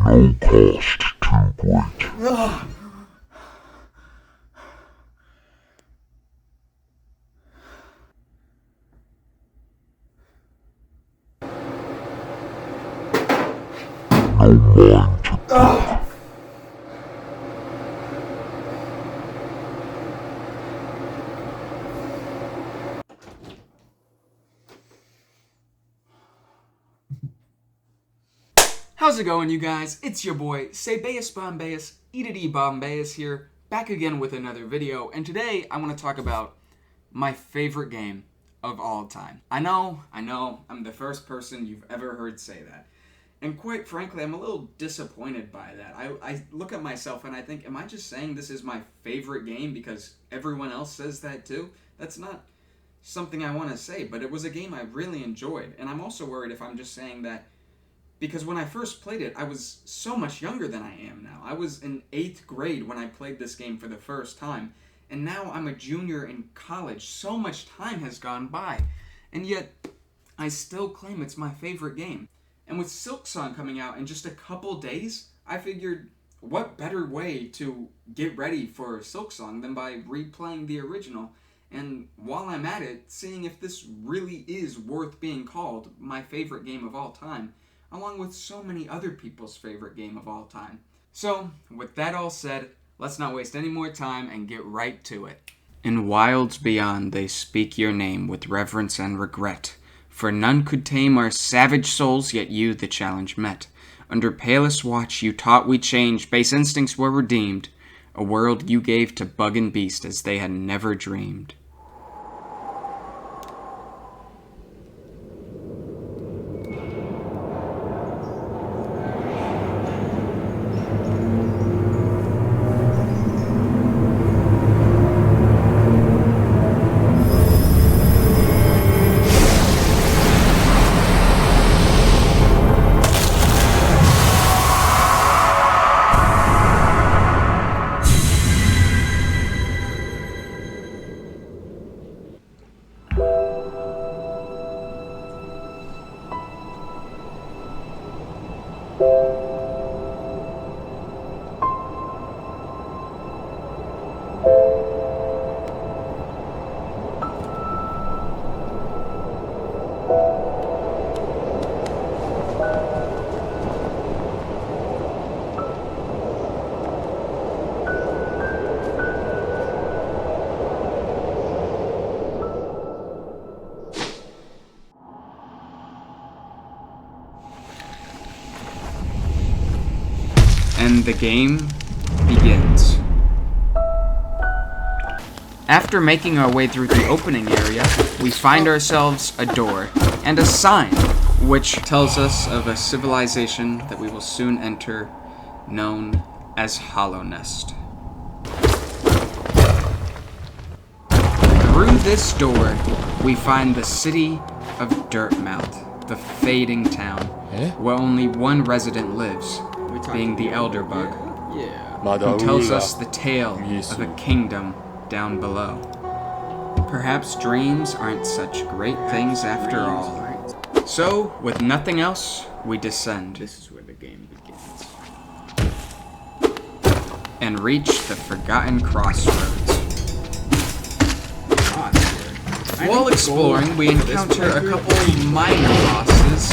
No cost too great. No mind to kill. How's it going, you guys? It's your boy, Sebaeus Bombaeus, Edity Bombaeus here, back again with another video, and today I want to talk about my favorite game of all time. I know, I'm the first person you've ever heard say that, and quite frankly, I'm a little disappointed by that. I look at myself and I think, am I just saying this is my favorite game because everyone else says that too? That's not something I want to say, but it was a game I really enjoyed, and I'm also worried if I'm just saying that because when I first played it, I was so much younger than I am now. I was in 8th grade when I played this game for the first time, and now I'm a junior in college. So much time has gone by, and yet I still claim it's my favorite game. And with Silksong coming out in just a couple days, I figured what better way to get ready for Silksong than by replaying the original, and while I'm at it, seeing if this really is worth being called my favorite game of all time, along with so many other people's favorite game of all time. So, with that all said, let's not waste any more time and get right to it. In wilds beyond they speak your name with reverence and regret, for none could tame our savage souls, yet you the challenge met. Under palest watch you taught we change, base instincts were redeemed, a world you gave to bug and beast as they had never dreamed. And the game begins. After making our way through the opening area, we find ourselves a door and a sign, which tells us of a civilization that we will soon enter, known as Hollow Nest. Through this door, we find the city of Dirtmouth, the fading town, where only one resident lives, being the Elder Bug, who tells us the tale of a kingdom down below. Perhaps dreams aren't such great things after all. So, with nothing else, we descend. This is where the game begins. And reach the forgotten crossroads. While exploring, we encounter a couple minor bosses,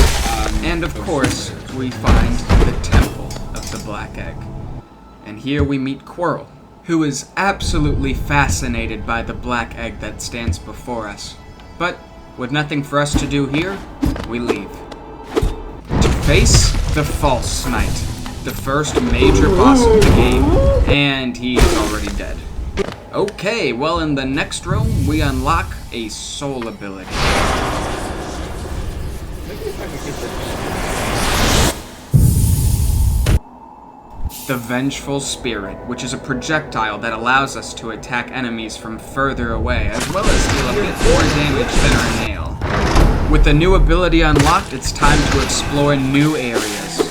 and of course, we find the Temple of the Black Egg. And here we meet Quirrell, who is absolutely fascinated by the black egg that stands before us. But with nothing for us to do here, we leave. To face the False Knight, the first major boss of the game, and he's already dead. Okay, well in the next room, we unlock a soul ability. The Vengeful Spirit, which is a projectile that allows us to attack enemies from further away, as well as deal a bit more damage than our nail. With the new ability unlocked, it's time to explore new areas,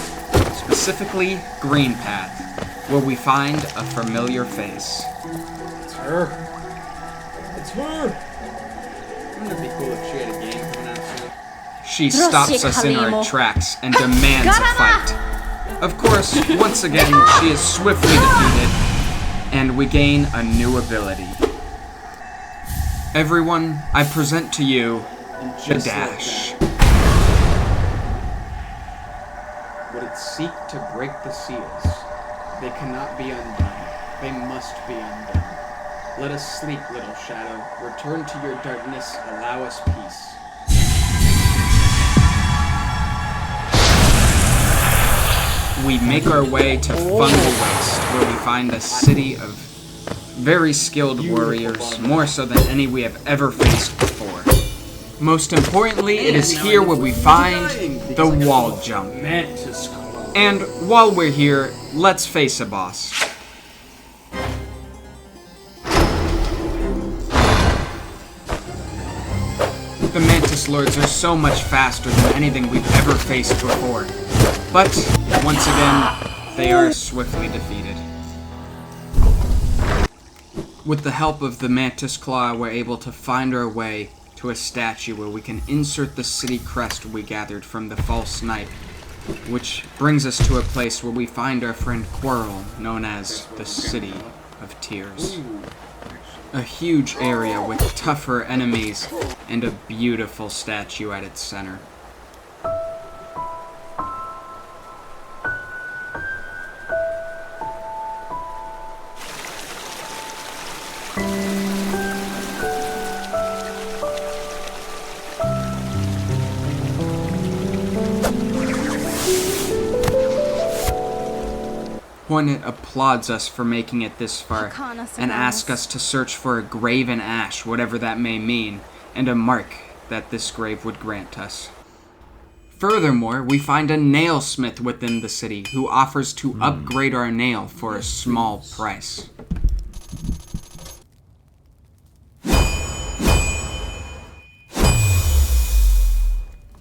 specifically Green Path, where we find a familiar face. It's her. It's her. Wouldn't it be cool if she had a game coming out soon? She stops us in our tracks and demands a fight. Of course, once again, she is swiftly defeated, and we gain a new ability. Everyone, I present to you the dash. Would it seek to break the seals? They cannot be undone. They must be undone. Let us sleep, little shadow. Return to your darkness. Allow us peace. We make our way to Fungal Waste, where we find a city of very skilled warriors, more so than any we have ever faced before. Most importantly, it is here where we find the wall jump. And while we're here, let's face a boss. The Mantis Lords are so much faster than anything we've ever faced before. But, once again, they are swiftly defeated. With the help of the Mantis Claw, we're able to find our way to a statue where we can insert the city crest we gathered from the false knight, which brings us to a place where we find our friend Quirrell, known as the City of Tears. A huge area with tougher enemies and a beautiful statue at its center. Hornet applauds us for making it this far, and asks us to search for a grave in ash, whatever that may mean, and a mark that this grave would grant us. Furthermore, we find a nailsmith within the city who offers to upgrade our nail for a small price.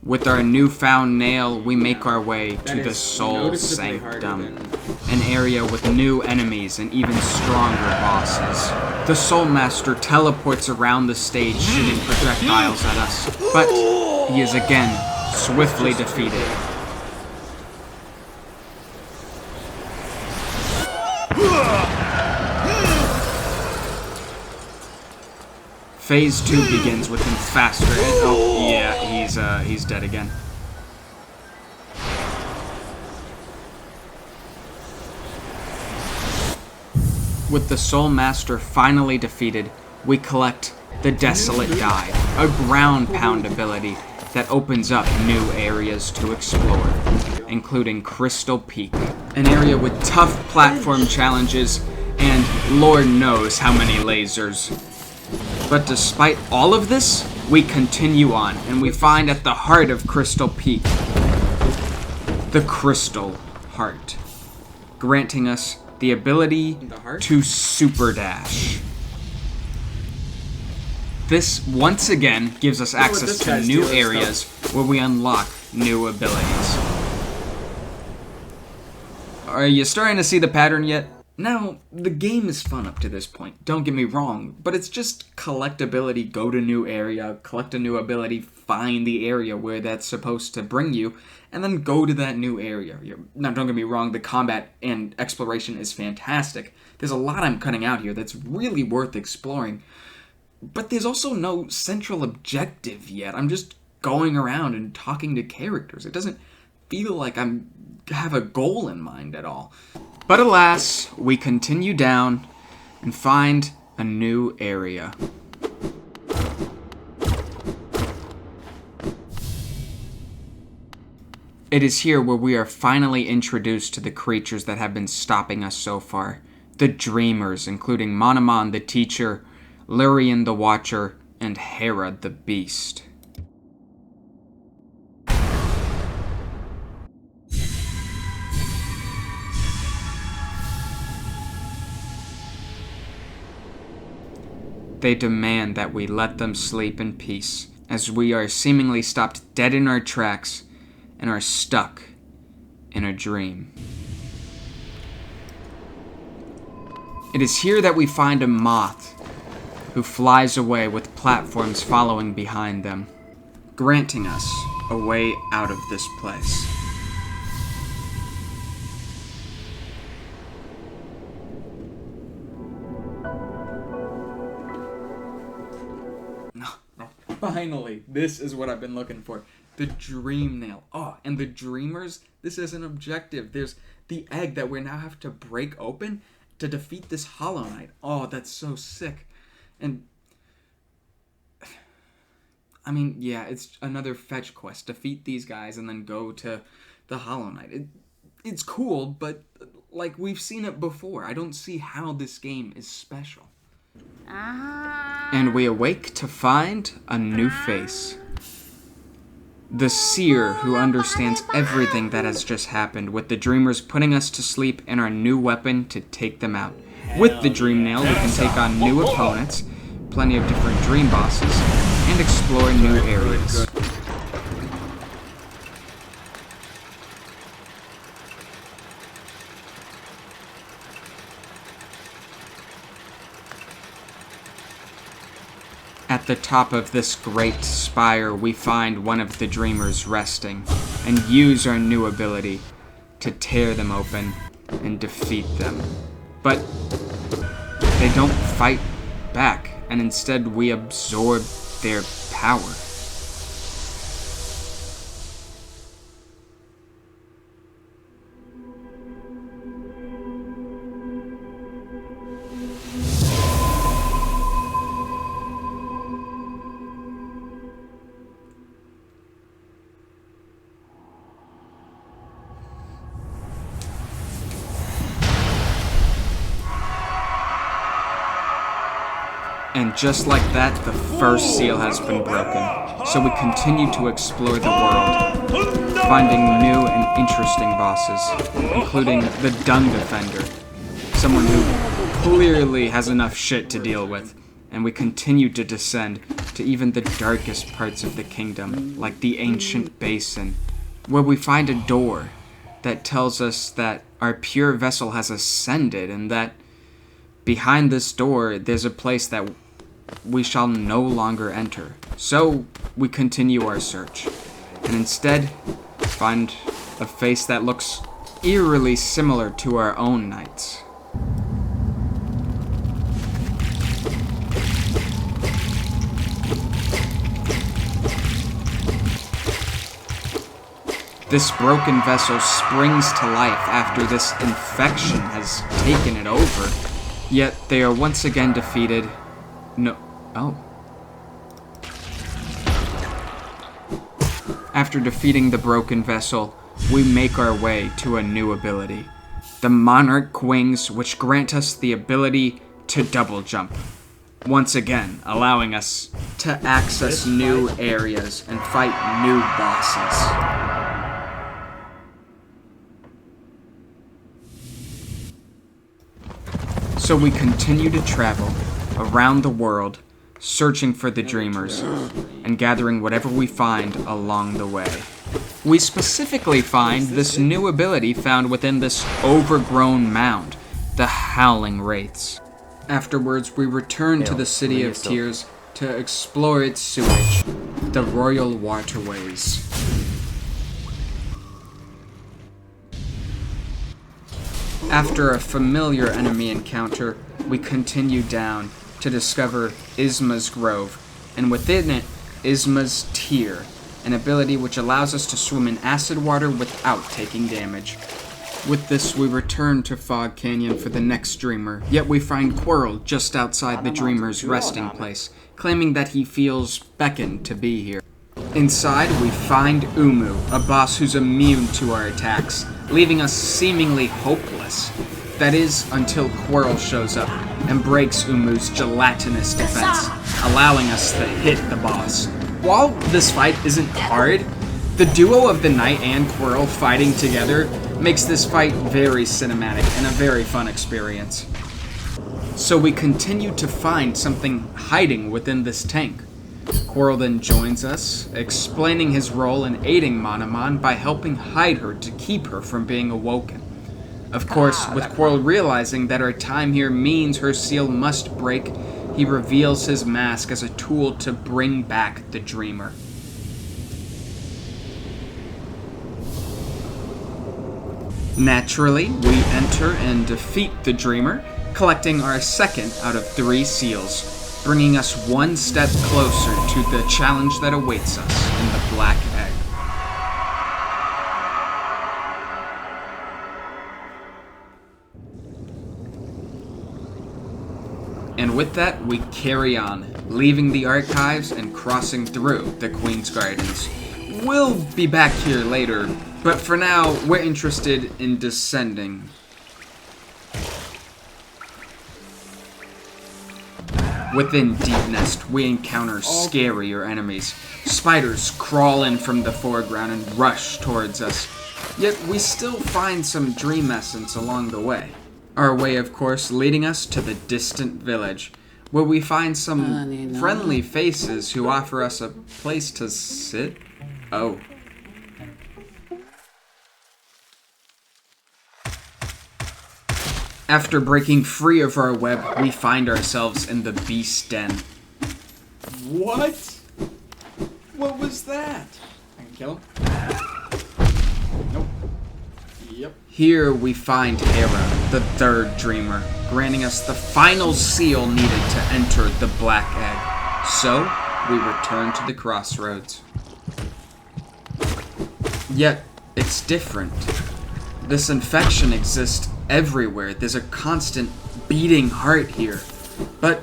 With our newfound nail, we make our way to the Soul Sanctum, an area with new enemies and even stronger bosses. The Soul Master teleports around the stage shooting projectiles at us, but he is again swiftly defeated. Phase 2 begins with him faster and oh yeah, he's dead again. With the Soul Master finally defeated, we collect the Desolate Dive, a ground pound ability that opens up new areas to explore, including Crystal Peak, an area with tough platform challenges and Lord knows how many lasers. But despite all of this, we continue on, and we find at the heart of Crystal Peak the Crystal Heart, granting us the ability to super dash. This, once again, gives us access to new areas where we unlock new abilities. Are you starting to see the pattern yet? Now, the game is fun up to this point, don't get me wrong, but it's just collectability, go to new area, collect a new ability, find the area where that's supposed to bring you, and then go to that new area. Now, don't get me wrong, the combat and exploration is fantastic. There's a lot I'm cutting out here that's really worth exploring, but there's also no central objective yet. I'm just going around and talking to characters. It doesn't feel like I have a goal in mind at all. But alas, we continue down and find a new area. It is here where we are finally introduced to the creatures that have been stopping us so far. The Dreamers, including Monomon the Teacher, Lurian the Watcher, and Hera the Beast. They demand that we let them sleep in peace, as we are seemingly stopped dead in our tracks and are stuck in a dream. It is here that we find a moth who flies away with platforms following behind them, granting us a way out of this place. finally, this is what I've been looking for. The dream nail. Oh, and the dreamers, this is an objective. There's the egg that we now have to break open to defeat this Hollow Knight. Oh, that's so sick. And I mean, yeah, it's another fetch quest. Defeat these guys and then go to the Hollow Knight. It's cool, but like we've seen it before. I don't see how this game is special. And we awake to find a new face. The seer who understands everything that has just happened, with the dreamers putting us to sleep and our new weapon to take them out. With the dream nail, we can take on new opponents, plenty of different dream bosses, and explore new areas. At the top of this great spire, we find one of the dreamers resting, and use our new ability to tear them open and defeat them. But they don't fight back, and instead we absorb their power. And just like that, the first seal has been broken. So we continue to explore the world, finding new and interesting bosses, including the Dung Defender, someone who clearly has enough shit to deal with. And we continue to descend to even the darkest parts of the kingdom, like the ancient basin, where we find a door that tells us that our pure vessel has ascended, and that behind this door there's a place that we shall no longer enter. So we continue our search, and instead find a face that looks eerily similar to our own knights. This broken vessel springs to life after this infection has taken it over, yet they are once again defeated. After defeating the broken vessel, we make our way to a new ability, the Monarch Wings, which grant us the ability to double jump, once again allowing us to access new areas and fight new bosses. So we continue to travel around the world, searching for the dreamers, and gathering whatever we find along the way. We specifically find this new ability found within this overgrown mound, the Howling Wraiths. Afterwards, we return to the City of Tears to explore its sewage, the Royal Waterways. After a familiar enemy encounter, we continue down to discover Isma's Grove, and within it, Isma's Tear, an ability which allows us to swim in acid water without taking damage. With this, we return to Fog Canyon for the next dreamer, yet we find Quirrell just outside the dreamer's resting place, claiming that he feels beckoned to be here. Inside, we find Umu, a boss who's immune to our attacks, leaving us seemingly hopeless. That is, until Quirrell shows up and breaks Umu's gelatinous defense, allowing us to hit the boss. While this fight isn't hard, the duo of the Knight and Quirrell fighting together makes this fight very cinematic and a very fun experience. So we continue to find something hiding within this tank. Quirrell then joins us, explaining his role in aiding Manamon by helping hide her to keep her from being awoken. Of course, with Quirrell realizing that our time here means her seal must break, he reveals his mask as a tool to bring back the Dreamer. Naturally, we enter and defeat the Dreamer, collecting our second out of 3 seals. bringing us one step closer to the challenge that awaits us in the Black Egg. And with that, we carry on, leaving the archives and crossing through the Queen's Gardens. We'll be back here later, but for now, we're interested in descending. Within Deep Nest, we encounter scarier enemies. Spiders crawl in from the foreground and rush towards us, yet we still find some dream essence along the way. Our way, of course, leading us to the distant village, where we find some friendly faces who offer us a place to sit. Oh. After breaking free of our web, we find ourselves in the beast den. What? What was that? I can kill him? Nope. Yep. Here we find Hera, the third dreamer, granting us the final seal needed to enter the Black Egg. So, we return to the crossroads. Yet, it's different. This infection exists everywhere. There's a constant beating heart here. But,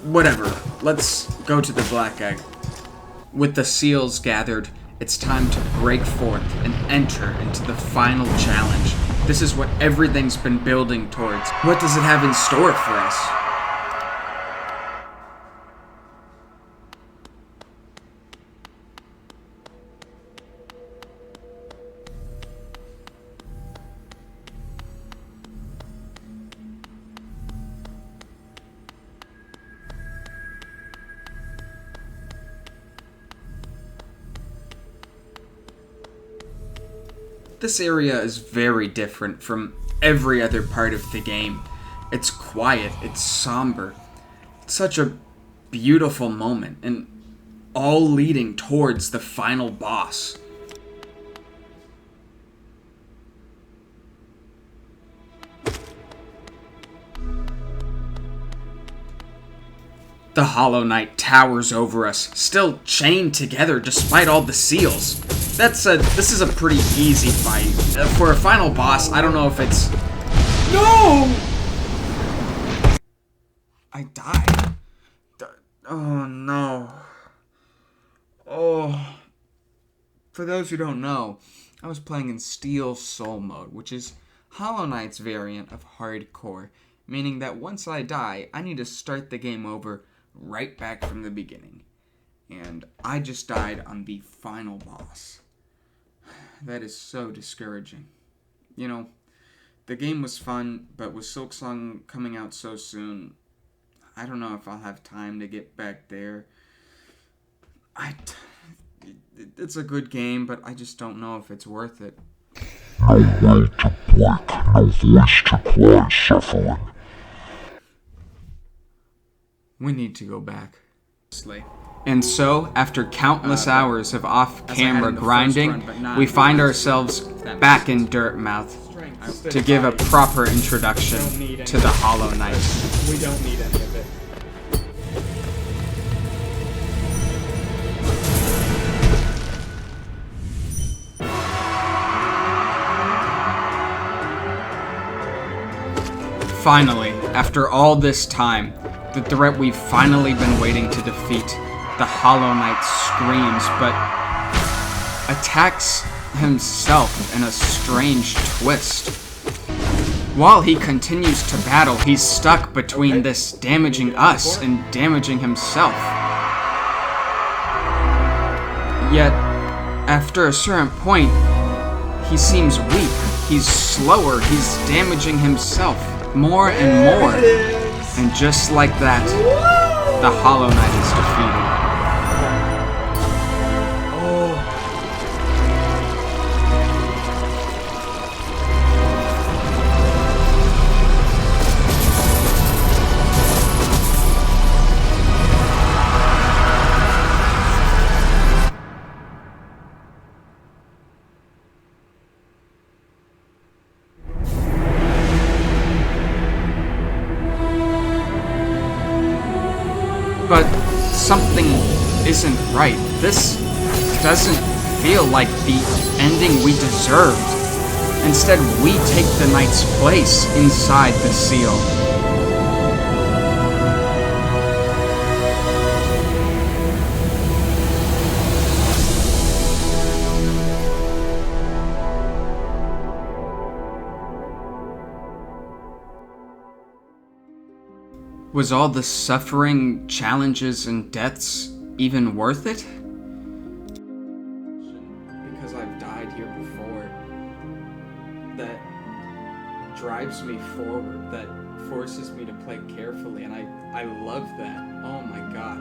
whatever. Let's go to the Black Egg. With the seals gathered, it's time to break forth and enter into the final challenge. This is what everything's been building towards. What does it have in store for us? This area is very different from every other part of the game. It's quiet, it's somber. It's such a beautiful moment, and all leading towards the final boss. The Hollow Knight towers over us, still chained together despite all the seals. This is a pretty easy fight. For a final boss, I don't know if it's... No! I died. Oh, no. Oh. For those who don't know, I was playing in Steel Soul mode, which is Hollow Knight's variant of hardcore, meaning that once I die, I need to start the game over right back from the beginning. And I just died on the final boss. That is so discouraging. You know, the game was fun, but with Silksong coming out so soon, I don't know if I'll have time to get back there. It's a good game, but I just don't know if it's worth it. No way to break, no voice to cry, suffering. We need to go back. And so, after countless hours of off-camera grinding, we find ourselves back in Dirtmouth to give a proper introduction to the Hollow Knight. We don't need any of it. Finally, after all this time, the threat we've finally been waiting to defeat, the Hollow Knight screams, but attacks himself in a strange twist. While he continues to battle, he's stuck between this damaging us and damaging himself. Yet, after a certain point, he seems weak, he's slower, he's damaging himself more and more. And just like that, the Hollow Knight is defeated. But something isn't right. This doesn't feel like the ending we deserved. Instead, we take the knight's place inside the seal. Was all the suffering, challenges, and deaths even worth it? Because I've died here before. That drives me forward, that forces me to play carefully, and I love that. Oh my god.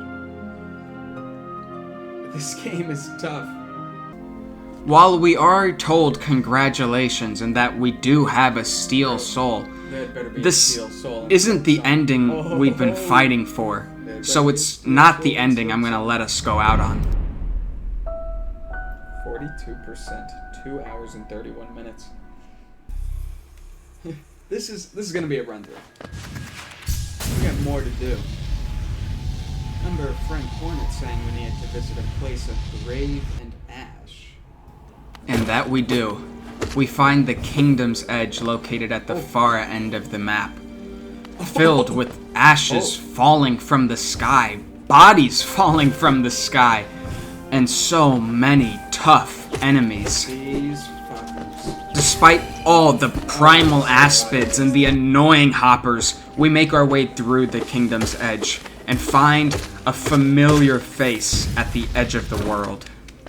This game is tough. While we are told congratulations and that we do have a steel soul, this isn't the ending we've been fighting for, so it's not the ending I'm gonna let us go out on. 42%, 2 hours and 31 minutes. This is gonna be a run through. We got more to do. Remember Frank Hornet saying we needed to visit a place of grave and ash. And that we do. We find the Kingdom's Edge located at the far end of the map, filled with ashes falling from the sky, bodies falling from the sky, and so many tough enemies. These fuckers. Despite all the primal aspids and the annoying hoppers, we make our way through the Kingdom's Edge and find a familiar face at the edge of the world.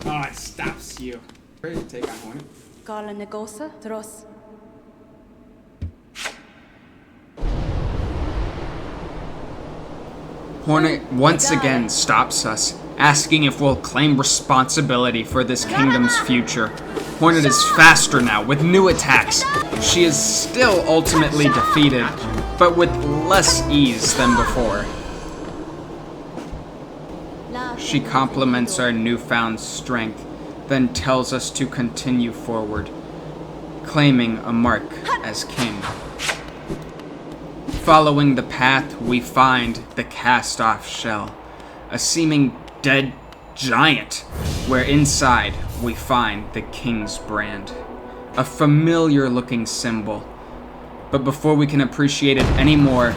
Oh, it stops you. Ready to take on Hornet? Gala negosa tros. Hornet once again stops us, asking if we'll claim responsibility for this kingdom's future. Hornet is faster now, with new attacks. She is still ultimately defeated, but with less ease than before. She compliments our newfound strength, then tells us to continue forward, claiming a mark as king. Following the path, we find the cast-off shell, a seeming dead giant, where inside we find the king's brand, a familiar-looking symbol. But before we can appreciate it anymore,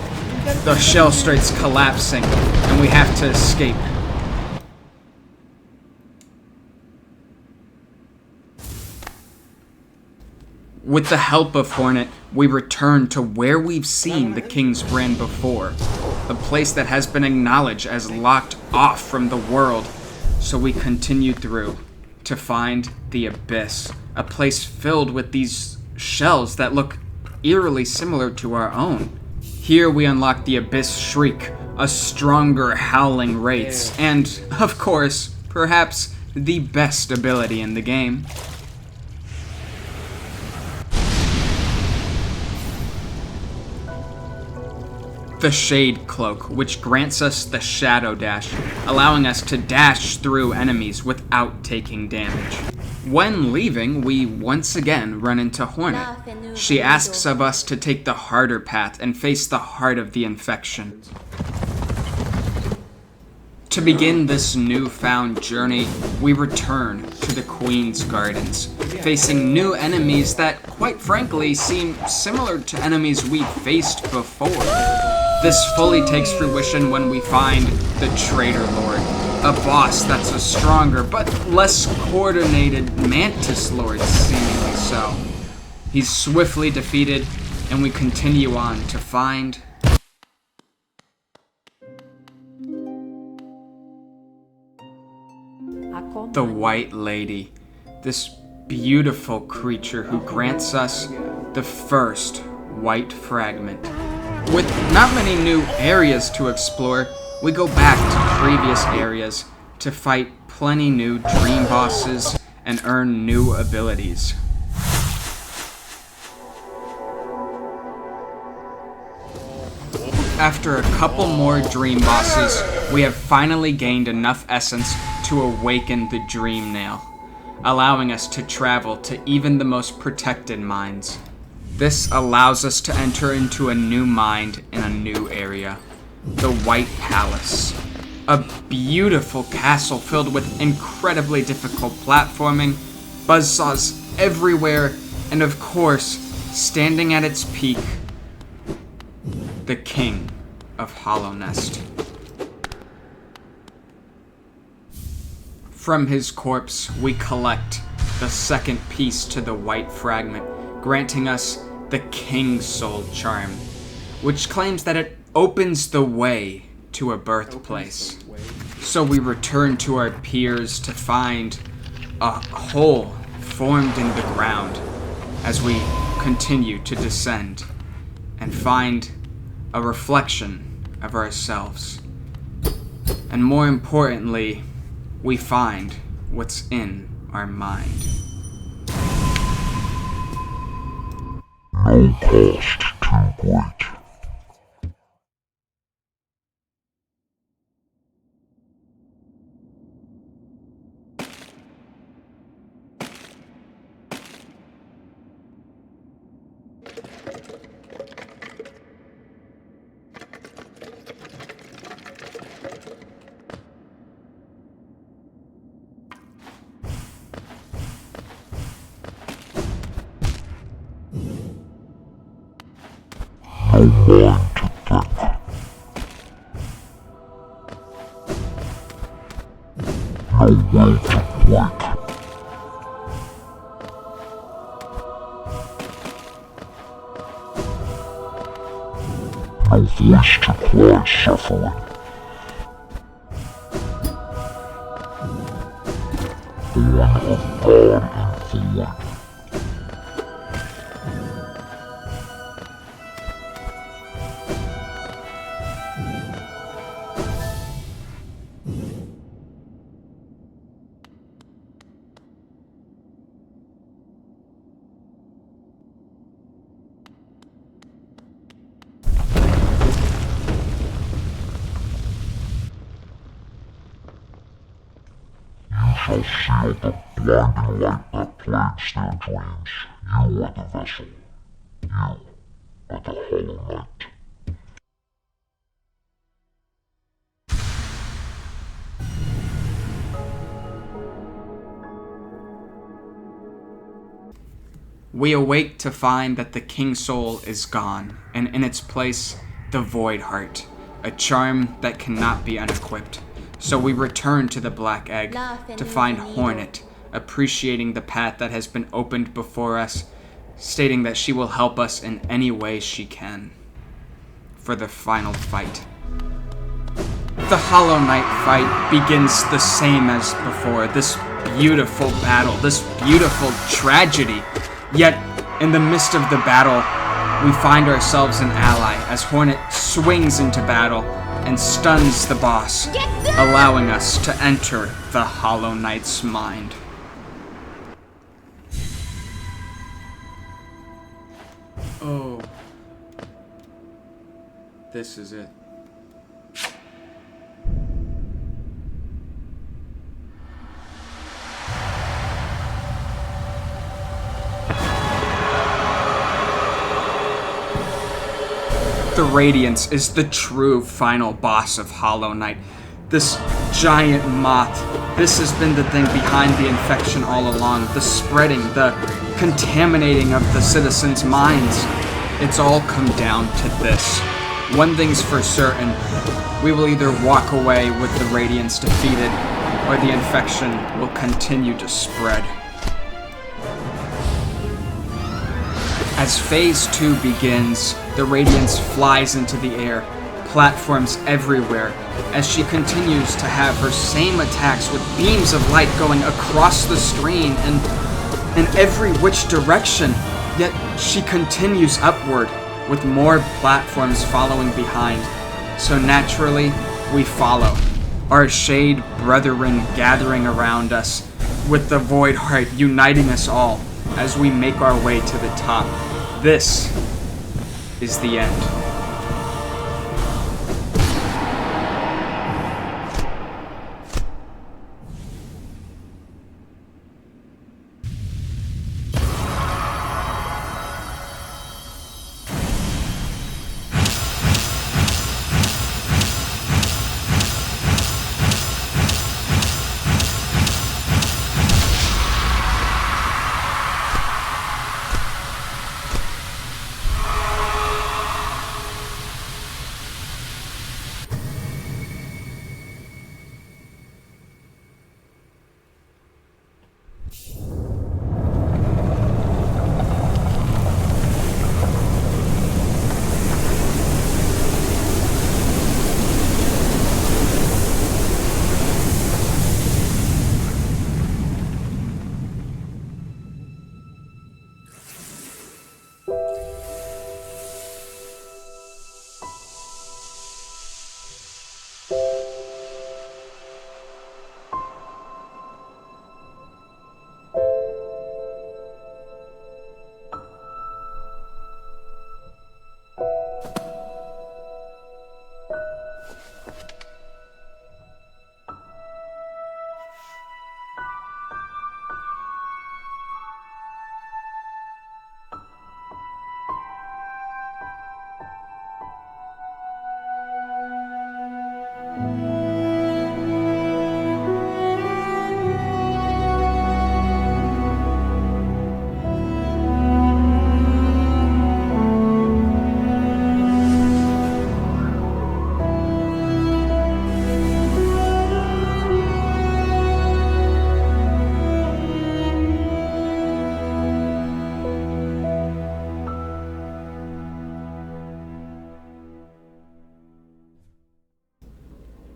the shell starts collapsing, and we have to escape. With the help of Hornet, we return to where we've seen the King's Brand before, a place that has been acknowledged as locked off from the world, so we continue through to find the Abyss, a place filled with these shells that look eerily similar to our own. Here we unlock the Abyss Shriek, a stronger howling wraiths, and, of course, perhaps the best ability in the game. The Shade Cloak, which grants us the Shadow Dash, allowing us to dash through enemies without taking damage. When leaving, we once again run into Hornet. She asks of us to take the harder path and face the heart of the infection. To begin this newfound journey, we return to the Queen's Gardens, facing new enemies that, quite frankly, seem similar to enemies we've faced before. This fully takes fruition when we find the Traitor Lord, a boss that's a stronger but less coordinated Mantis Lord, seemingly so. He's swiftly defeated, and we continue on to find the White Lady, this beautiful creature who grants us the first white fragment. With not many new areas to explore, we go back to previous areas to fight plenty new dream bosses and earn new abilities. After a couple more dream bosses, we have finally gained enough essence to awaken the Dream Nail, allowing us to travel to even the most protected mines. This allows us to enter into a new mind in a new area, the White Palace. a beautiful castle filled with incredibly difficult platforming, buzzsaws everywhere, and of course, standing at its peak, the King of Hollow Nest. From his corpse, we collect the second piece to the white fragment, granting us the King's Soul charm, which claims that it opens the way to a birthplace. So we return to our peers to find a hole formed in the ground as we continue to descend and find a reflection of ourselves. And more importantly, we find what's in our mind. No cost too great. No mind to think. No will to quake. No voice to cry suffering. Born of God and void. Shall seal the blinding light that plagues their dreams. You are the vessel. You are the Hollow Knight. We awake to find that the King Soul is gone, and in its place, the Void Heart, a charm that cannot be unequipped. So we return to the Black Egg to find Hornet, appreciating the path that has been opened before us, stating that she will help us in any way she can for the final fight. The Hollow Knight fight begins the same as before, this beautiful battle, this beautiful tragedy. Yet, in the midst of the battle, we find ourselves an ally as Hornet swings into battle and stuns the boss, allowing us to enter the Hollow Knight's mind. Oh. This is it. The Radiance is the true final boss of Hollow Knight. This giant moth. This has been the thing behind the infection all along. The spreading, the contaminating of the citizens' minds. It's all come down to this. One thing's for certain. We will either walk away with the Radiance defeated, or the infection will continue to spread. As Phase 2 begins, the Radiance flies into the air, platforms everywhere, as she continues to have her same attacks with beams of light going across the screen and in every which direction, yet she continues upward, with more platforms following behind. So naturally, we follow, our Shade brethren gathering around us, with the Void Heart uniting us all as we make our way to the top. This is the end.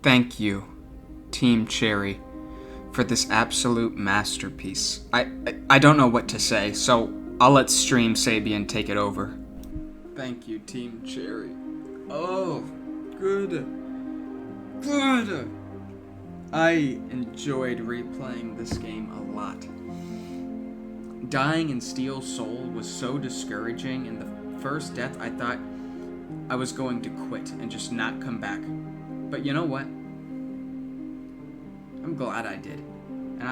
Thank you, Team Cherry, for this absolute masterpiece. I don't know what to say, so I'll let Stream Sabian take it over. Thank you, Team Cherry. Oh, good. I enjoyed replaying this game a lot. Dying in Steel Soul was so discouraging. In the first death, I thought I was going to quit and just not come back. But you know what? I'm glad I did. And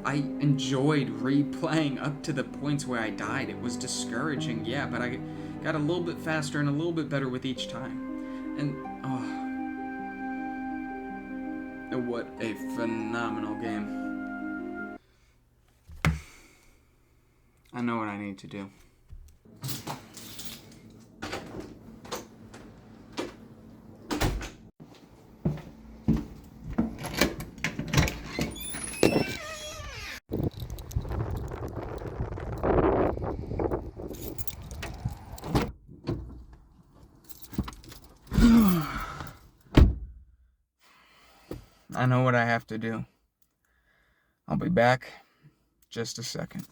I enjoyed replaying up to the points where I died. It was discouraging, yeah, but I got a little bit faster and a little bit better with each time. And, what a phenomenal game. I know what I need to do. I know what I have to do. I'll be back just a second.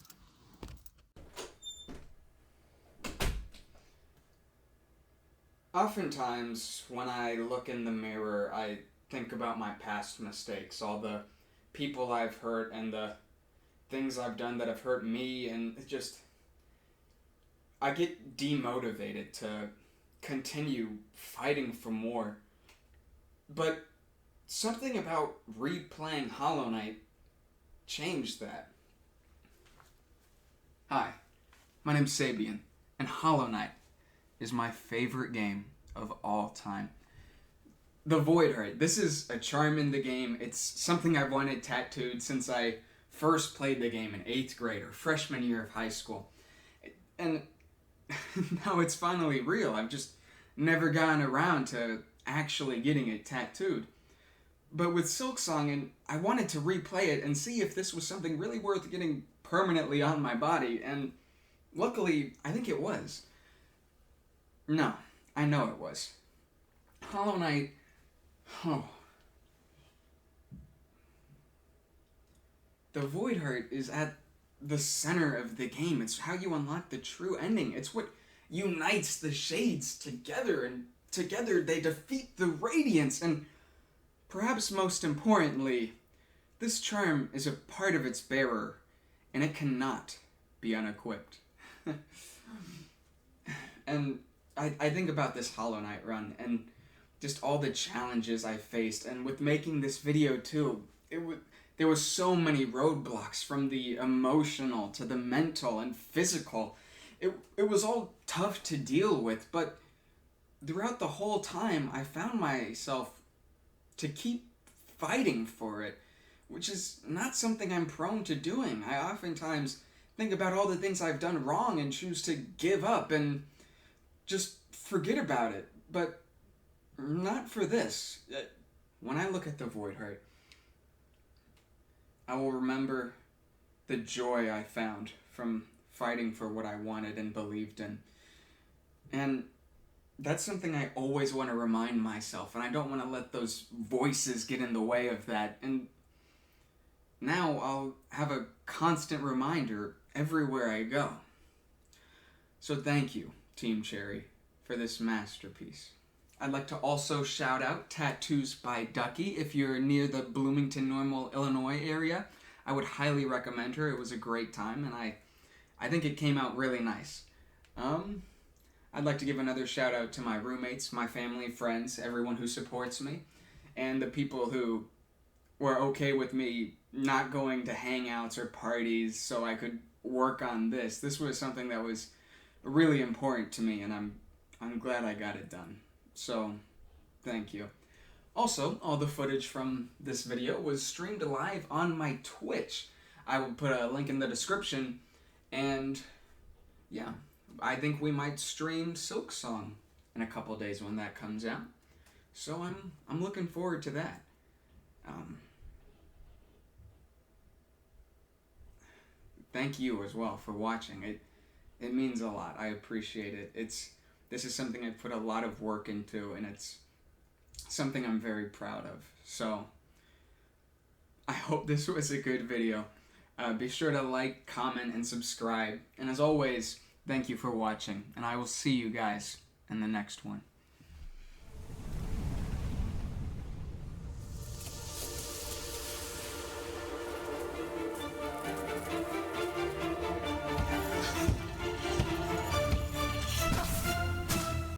Oftentimes, when I look in the mirror, I think about my past mistakes, all the people I've hurt and the things I've done that have hurt me, and it just, I get demotivated to continue fighting for more. But something about replaying Hollow Knight changed that. Hi, my name's Sabian, and Hollow Knight is my favorite game of all time. The Void Heart. This is a charm in the game. It's something I've wanted tattooed since I first played the game in 8th grade or freshman year of high school. And now it's finally real. I've just never gotten around to actually getting it tattooed. But with Silksong, and I wanted to replay it and see if this was something really worth getting permanently on my body, and luckily, I think it was. No, I know it was. Hollow Knight, The Void Heart is at the center of the game. It's how you unlock the true ending. It's what unites the shades together, and together they defeat the Radiance, and perhaps most importantly, this charm is a part of its bearer, and it cannot be unequipped. And I think about this Hollow Knight run, and just all the challenges I faced, and with making this video too, there was so many roadblocks, from the emotional to the mental and physical. It was all tough to deal with, but throughout the whole time, I found myself to keep fighting for it, which is not something I'm prone to doing. I oftentimes think about all the things I've done wrong and choose to give up and just forget about it, but not for this. When I look at the Void Heart, I will remember the joy I found from fighting for what I wanted and believed in. And that's something I always want to remind myself, and I don't want to let those voices get in the way of that. And now I'll have a constant reminder everywhere I go. So thank you, Team Cherry, for this masterpiece. I'd like to also shout out Tattoos by Ducky. If you're near the Bloomington, Normal, Illinois area, I would highly recommend her. It was a great time, and I think it came out really nice. I'd like to give another shout out to my roommates, my family, friends, everyone who supports me, and the people who were okay with me not going to hangouts or parties so I could work on this. This was something that was really important to me, and I'm glad I got it done. So, thank you. Also, all the footage from this video was streamed live on my Twitch. I will put a link in the description, and yeah, I think we might stream Silksong in a couple days when that comes out. So I'm looking forward to that. Thank you as well for watching. It means a lot. I appreciate it. This is something I've put a lot of work into, and something I'm very proud of. So, I hope this was a good video. Be sure to like, comment, and subscribe. And as always, thank you for watching, and I will see you guys in the next one.